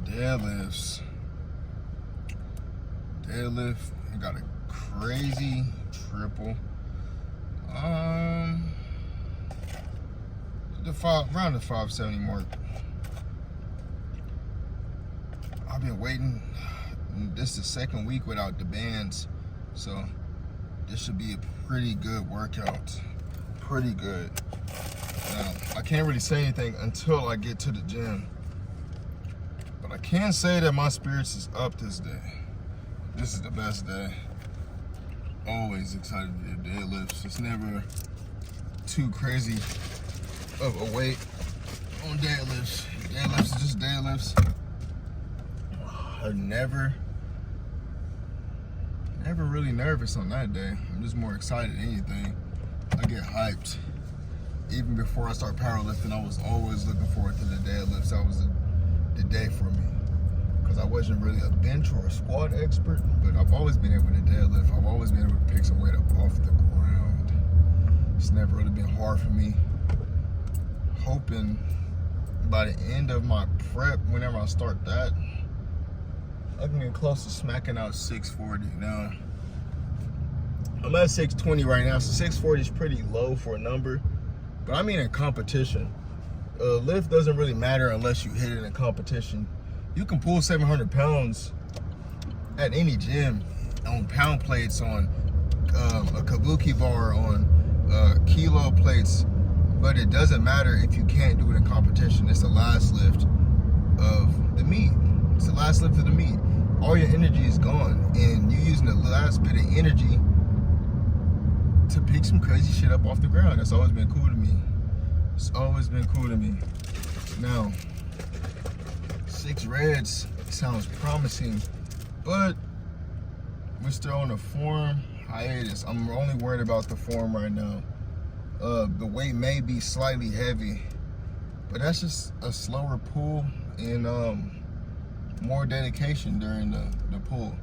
deadlifts. Deadlift, I got a crazy triple. Around the 570 mark. I've been waiting. This is the second week without the bands, so this should be a pretty good workout. Pretty good. Now, I can't really say anything until I get to the gym, but I can say that my spirits is up this day. This is the best day. Always excited to do deadlifts. It's never too crazy of a weight on deadlifts. Deadlifts is just deadlifts. I'm never really nervous on that day. I'm just more excited than anything. I get hyped. Even before I start powerlifting, I was always looking forward to the deadlifts. That was the day for me. Because I wasn't really a bench or a squat expert, but I've always been able to deadlift. I've always been able to pick some weight up off the ground. It's never really been hard for me. Hoping by the end of my prep, whenever I start that, I can get close to smacking out 640. Now, I'm at 620 right now, so 640 is pretty low for a number. But I mean in competition. Lift doesn't really matter unless you hit it in competition. You can pull 700 pounds at any gym on pound plates, on a kabuki bar, on kilo plates, but it doesn't matter if you can't do it in competition. It's the last lift of the meet. It's the last lift of the meet. All your energy is gone, and you're using the last bit of energy to pick some crazy shit up off the ground. That's always been cool to me. It's always been cool to me. Now, 6 reds sounds promising, but we're still on a form hiatus. I'm only worried about the form right now. The weight may be slightly heavy, but that's just a slower pull and more dedication during the pull.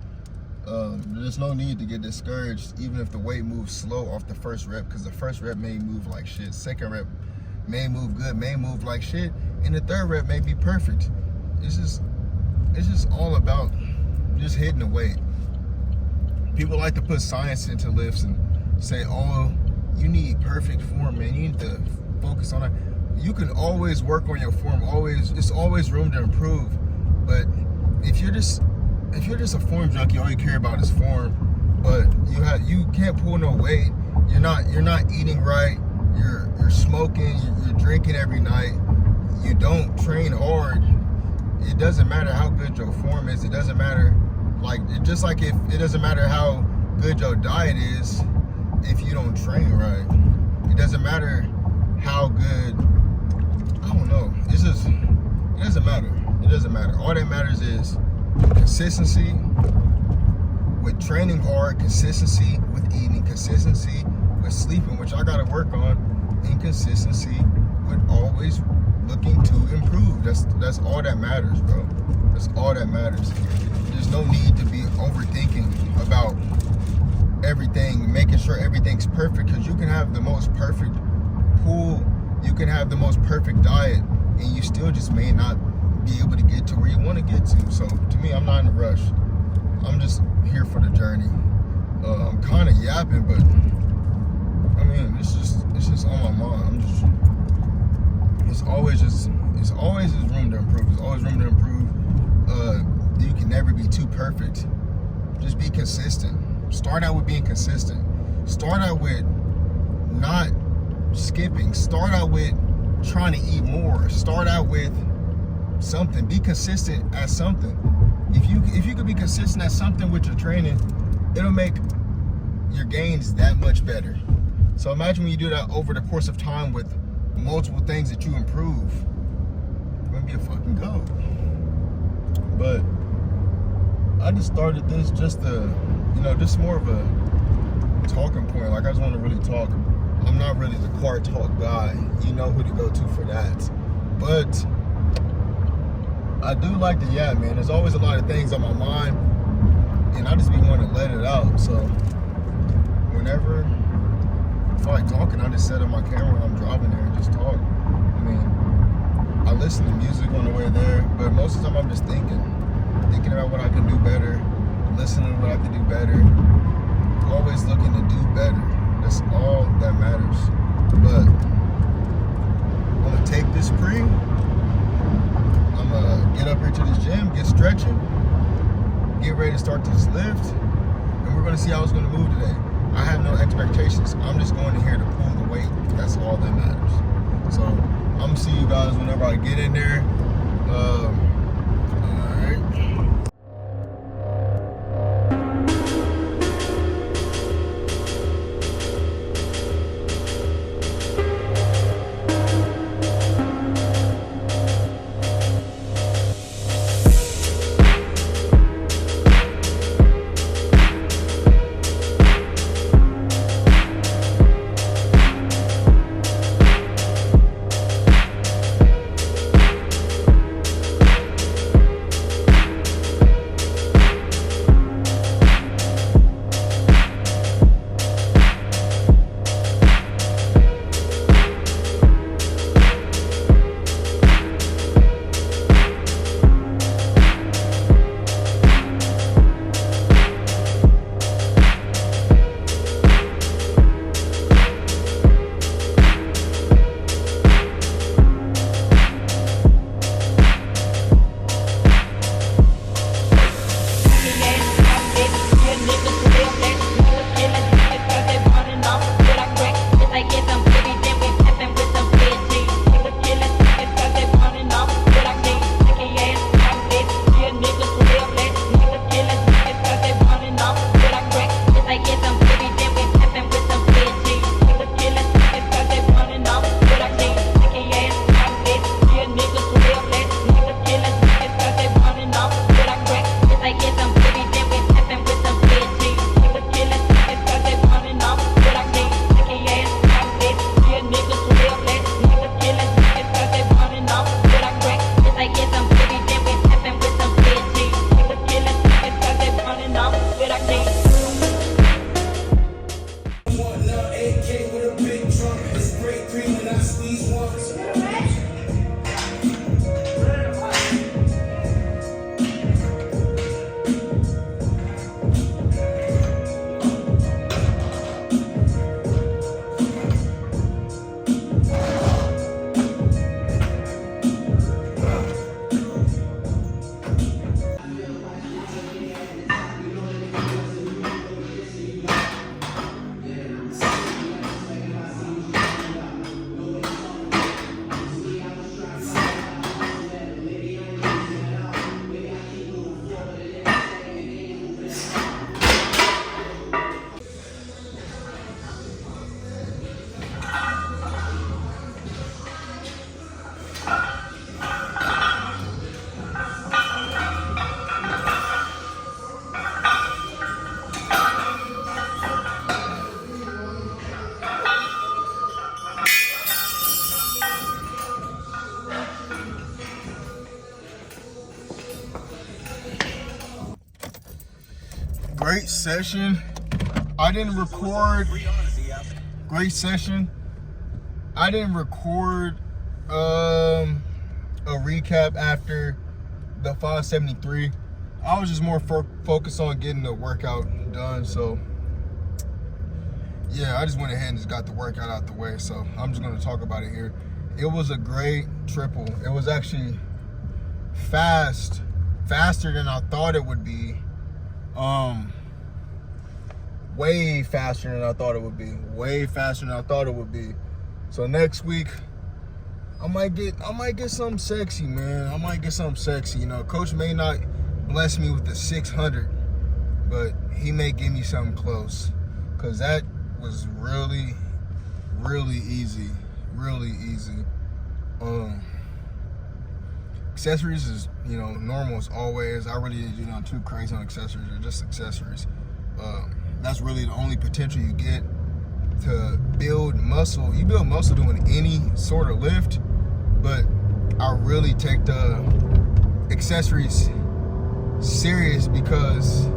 There's no need to get discouraged even if the weight moves slow off the first rep, because the first rep may move like shit, second rep may move good, may move like shit, and the third rep may be perfect. It's just all about just hitting the weight. People like to put science into lifts and say, oh, you need perfect form, man. You need to focus on it. You can always work on your form. It's always room to improve. But if you're just a form junkie, all you care about is form, but you can't pull no weight. You're not eating right. You're smoking. You're drinking every night. You don't train hard. It doesn't matter how good your form is. It doesn't matter, just like if it doesn't matter how good your diet is if you don't train right. It doesn't matter how good, I don't know. It doesn't matter. It doesn't matter. All that matters is consistency with training hard, consistency with eating, consistency with sleeping, which I gotta work on, and consistency with always looking to improve. That's all that matters, bro. That's all that matters. There's no need to be overthinking about everything, making sure everything's perfect, because you can have the most perfect pool, you can have the most perfect diet, and you still just may not be able to get to where you want to get to. So to me, I'm not in a rush. I'm just here for the journey. I'm kind of yapping, but I mean, it's just on my mind. It's always just room to improve. There's always room to improve. You can never be too perfect. Just be consistent. Start out with being consistent. Start out with not skipping. Start out with trying to eat more. Start out with something. Be consistent at something. If you could be consistent at something with your training, it'll make your gains that much better. So imagine when you do that over the course of time with multiple things that you improve, you're gonna be a fucking goat. But I just started this just just more of a talking point. Like, I just want to really talk. I'm not really the car talk guy. You know who to go to for that. But I do like to yap, man. There's always a lot of things on my mind, and I just be wanting to let it out. So whenever I feel like talking, I just set up my camera when I'm driving there and just talk. I mean, I listen to music on the way there, but most of the time I'm just thinking about what I can do better, listening to what I can do better, always looking to do better. That's all that matters. But I'm gonna take this spring, I'm gonna get up here to this gym, get stretching, get ready to start this lift, and we're gonna see how it's gonna move today. I have no expectations. I'm just going in here to pull the weight. That's all that matters. So I'm gonna see you guys whenever I get in there. All right. Great session. I didn't record. Great session. I didn't record a recap after the 573. I was just more focused on getting the workout done. So yeah, I just went ahead and just got the workout out the way. So I'm just going to talk about it here. It was a great triple. It was actually faster than I thought it would be. Way faster than I thought it would be. Way faster than I thought it would be. So next week, I might get something sexy, man. I might get something sexy. You know, coach may not bless me with the 600, but he may give me something close. Cause that was really, really easy. Really easy. Accessories is, you know, normal as always. I really didn't do nothing too crazy on accessories. They're just accessories. That's really the only potential you get to build muscle. You build muscle doing any sort of lift, but I really take the accessories serious because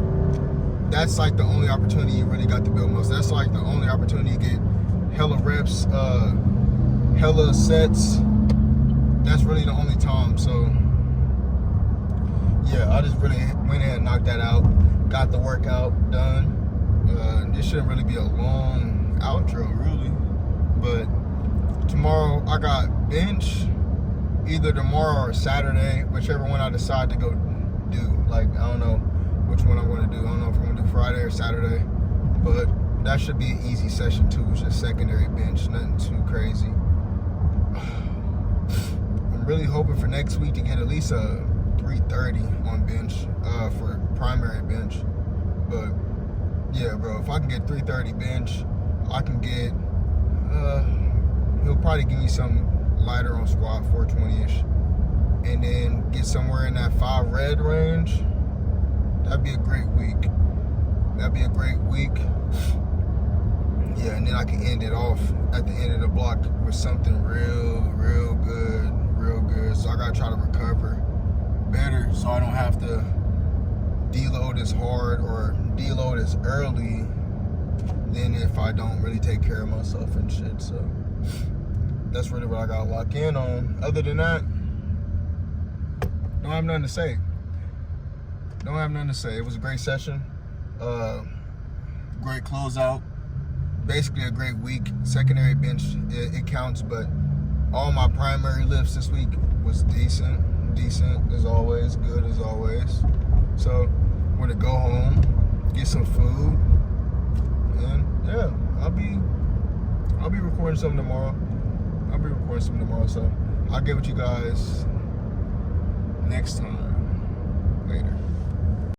that's like the only opportunity you really got to build muscle. That's like the only opportunity you get hella reps, hella sets. that's really the only time. So yeah, I just really went ahead and knocked that out. Got the workout done. This shouldn't really be a long outro, really. But tomorrow I got bench, either tomorrow or Saturday, whichever one I decide to go do. Like, I don't know which one I'm going to do. I don't know if I'm going to do Friday or Saturday. But that should be an easy session too. It's just secondary bench, nothing too crazy. I'm really hoping for next week to get at least a 330 on bench for primary bench. But yeah, bro, if I can get 330 bench, I can get he'll probably give me some lighter on squat, 420-ish, and then get somewhere in that 5 red range. That'd be a great week. That'd be a great week. Yeah, and then I can end it off at the end of the block with something real good. So I gotta try to recover better so I don't have to deload as hard or deload as early than if I don't really take care of myself and shit. So that's really what I gotta lock in on. Other than that, don't have nothing to say. It was a great session. Great closeout. Basically a great week. Secondary bench, it counts, but all my primary lifts this week was decent as always, good as always. So I'm gonna go home, get some food, and yeah, I'll be recording something tomorrow. So I'll get with you guys next time. Later.